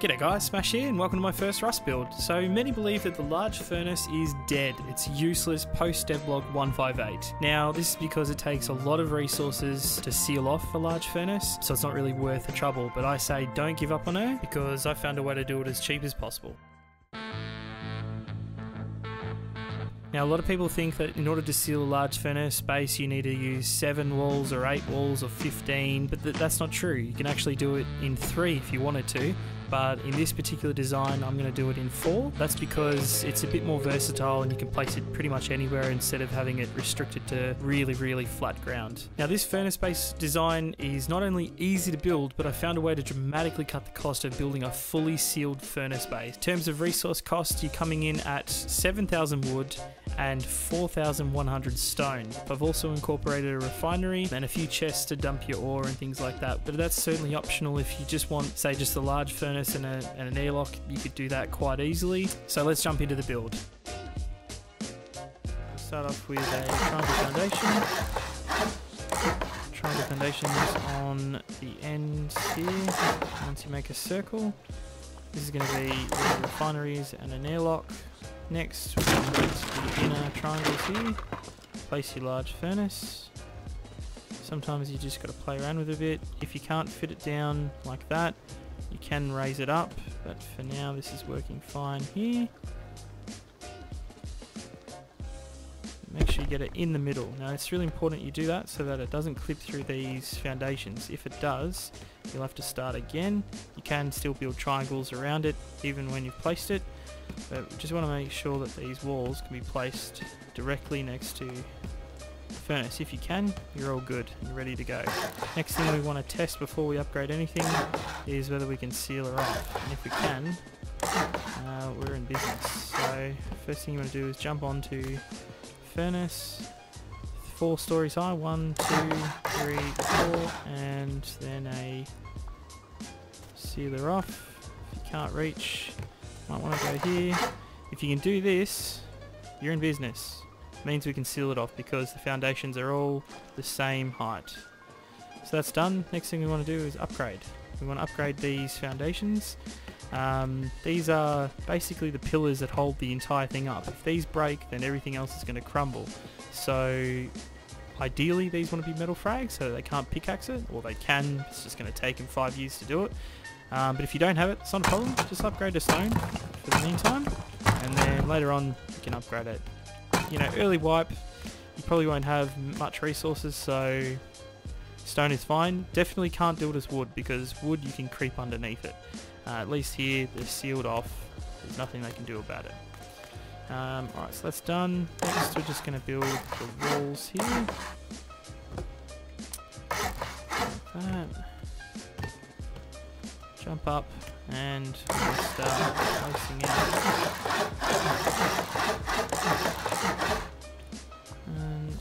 G'day guys, Smash here and welcome to my first Rust build. So many believe that the large furnace is dead. It's useless post devlog 158. Now this is because it takes a lot of resources to seal off a large furnace, so it's not really worth the trouble, but I say don't give up on her because I found a way to do it as cheap as possible. Now a lot of people think that in order to seal a large furnace base you need to use 7 walls or 8 walls or 15, but that's not true. You can actually do it in 3 if you wanted to, but in this particular design I'm going to do it in 4. That's because it's a bit more versatile and you can place it pretty much anywhere instead of having it restricted to really flat ground. Now this furnace base design is not only easy to build, but I found a way to dramatically cut the cost of building a fully sealed furnace base. In terms of resource cost, you're coming in at 7,000 wood and 4,100 stone. I've also incorporated a refinery and a few chests to dump your ore and things like that, but that's certainly optional if you just want, say, just a large furnace and an airlock. You could do that quite easily. So let's jump into the build. Start off with a triangle foundation. Triangle foundations on the ends here. Once you make a circle, this is going to be the refineries and an airlock. Next, we're going to go to the inner triangles here. Place your large furnace. Sometimes you just got to play around with it a bit. If you can't fit it down like that, you can raise it up, but for now this is working fine here. Make sure you get it in the middle. Now it's really important you do that so that it doesn't clip through these foundations. If it does, you'll have to start again. You can still build triangles around it even when you've placed it, but we just want to make sure that these walls can be placed directly next to the furnace. If you can, you're all good. You're ready to go. Next thing we want to test before we upgrade anything is whether we can seal her off, and if we can, we're in business. So first thing you want to do is jump onto furnace, 4 stories high, 1, 2, 3, 4, and then a sealer off. If you can't reach, might want to go here. If you can do this, you're in business. It means we can seal it off because the foundations are all the same height. So that's done. Next thing we want to do is upgrade. We want to upgrade these foundations. These are basically the pillars that hold the entire thing up. If these break, then everything else is going to crumble. So ideally these want to be metal frags so they can't pickaxe it, or they can, it's just going to take them 5 years to do it. But if you don't have it, it's not a problem. Just upgrade to stone for the meantime, and then later on you can upgrade it. You know, early wipe, you probably won't have much resources, so stone is fine. Definitely can't do it as wood because wood you can creep underneath it. At least here they're sealed off. There's nothing they can do about it. Alright, so that's done. Next we're just going to build the walls here. Like that. Jump up and we'll start placing it. And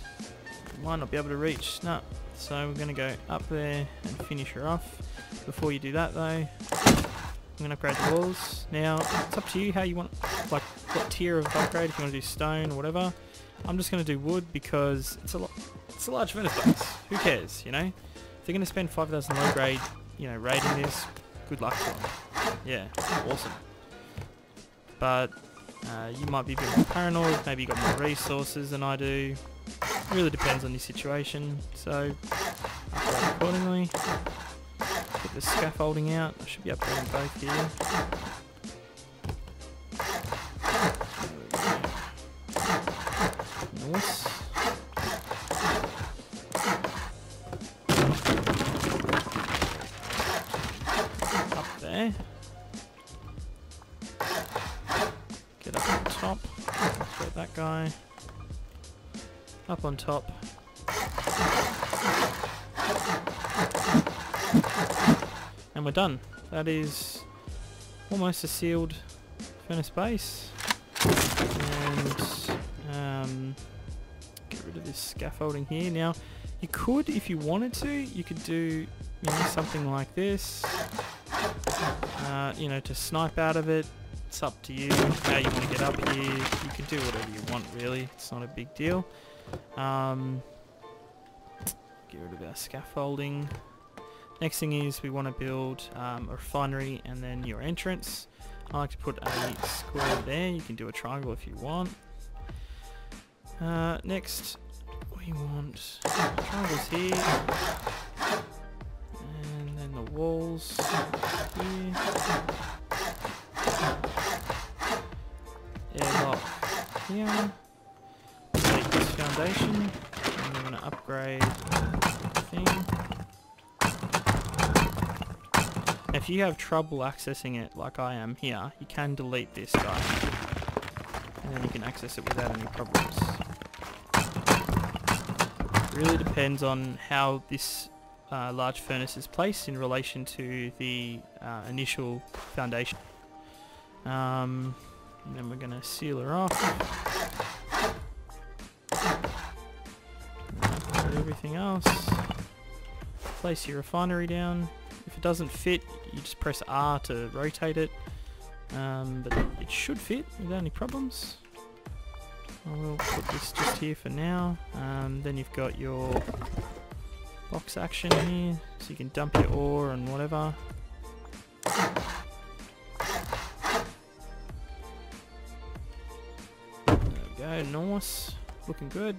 might not be able to reach. No. So we're going to go up there and finish her off. Before you do that though, I'm going to upgrade the walls. Now it's up to you how you want, like what tier of upgrade, if you want to do stone or whatever. I'm just going to do wood because it's a large furnace base. Who cares, you know? If they're going to spend 5,000 low grade, you know, raiding this, good luck to them. Yeah, awesome. But you might be a bit more paranoid, maybe you got more resources than I do. It really depends on your situation, so upgrade accordingly. Get the scaffolding out. I should be upgrading both here. Nice. Up there. Get up on top. Upgrade that guy. Up on top. And we're done. That is almost a sealed furnace base. And get rid of this scaffolding here. Now, you could, if you wanted to, you could do, you know, something like this. You know, to snipe out of it. It's up to you how you want to get up here. You can do whatever you want, really. It's not a big deal. Get rid of our scaffolding. Next thing is we want to build a refinery and then your entrance. I like to put a square there. You can do a triangle if you want. Next we want triangles here, and then the walls here. Airlock here. Take this foundation, and we're going to upgrade the thing. Now, if you have trouble accessing it like I am here, you can delete this guy, and then you can access it without any problems. It really depends on how this large furnace is placed in relation to the initial foundation. And then we're going to seal her off. Everything else. Place your refinery down. If it doesn't fit, you just press R to rotate it. But it should fit without any problems. I will put this just here for now. Then you've got your box action here, so you can dump your ore and whatever. There we go, nice, looking good.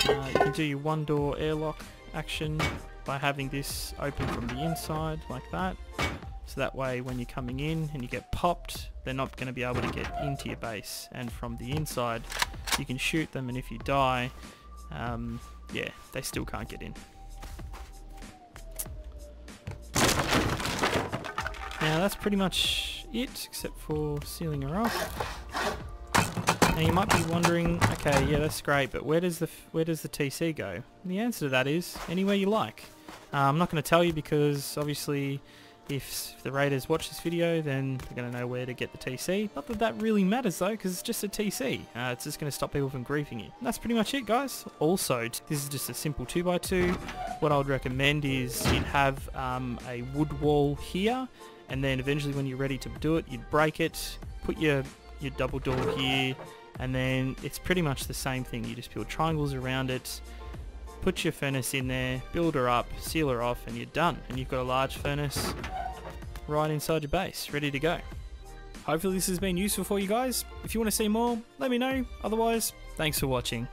You can do your one door airlock action by having this open from the inside like that. So that way when you're coming in and you get popped, they're not going to be able to get into your base. And from the inside, you can shoot them, and if you die, yeah, they still can't get in. Now that's pretty much it, except for sealing her off. Now you might be wondering, okay, yeah, that's great, but where does the TC go? And the answer to that is anywhere you like. I'm not going to tell you because obviously if the raiders watch this video, then they're going to know where to get the TC. Not that that really matters though, because it's just a TC. It's just going to stop people from griefing you. And that's pretty much it, guys. Also, this is just a simple 2x2. What I would recommend is you'd have a wood wall here, and then eventually when you're ready to do it, you'd break it, put your double door here, and then it's pretty much the same thing. You just build triangles around it, put your furnace in there, build her up, seal her off, and you're done. And you've got a large furnace right inside your base, ready to go. Hopefully this has been useful for you guys. If you want to see more, let me know. Otherwise, thanks for watching.